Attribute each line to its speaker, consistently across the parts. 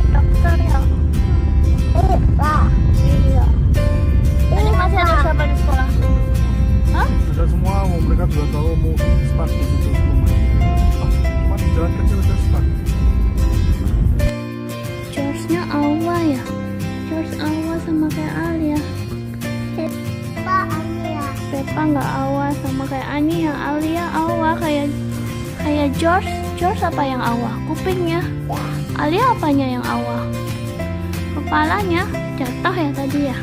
Speaker 1: dokter ya. Iya. Ini masih ada siapa di sekolah? Hah?
Speaker 2: Ada semua, mereka juga tahu mau start di situ rumah. Cuma di jalan kecil aja start.
Speaker 1: George-nya Awa ya. George Awa sama kayak Alia. Peppa nggak Awa sama kayak Ania. Alia Awa kayak George. George apa yang Awa? Kupingnya. Alia apanya yang Awa? Kepalanya jatuh ya tadi ya.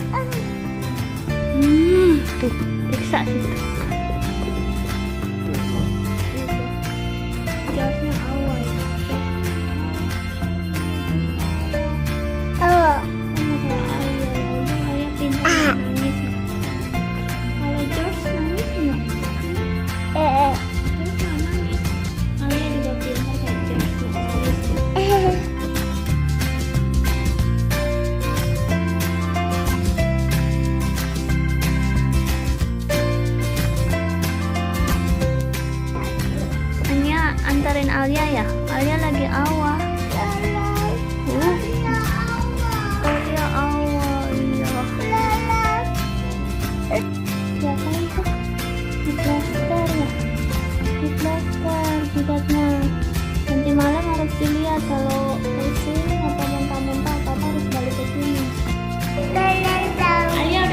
Speaker 1: Tuh periksa situ. George-nya Awa ya. Sama kayak Alia ya. Udah Alia pintar nangis ya. Kalau George nangis nggak? George nggak nangis. Alia juga pintar kayak George nggak nangis. Ania antarin Alia ya. Alia lagi Awa. Alia Awa. Iya. Siapa itu? Di plaster ya. Di plaster jidatnya. Nanti malam harus dilihat kalau pusing atau muntah-muntah apa harus balik ke sini. Ayo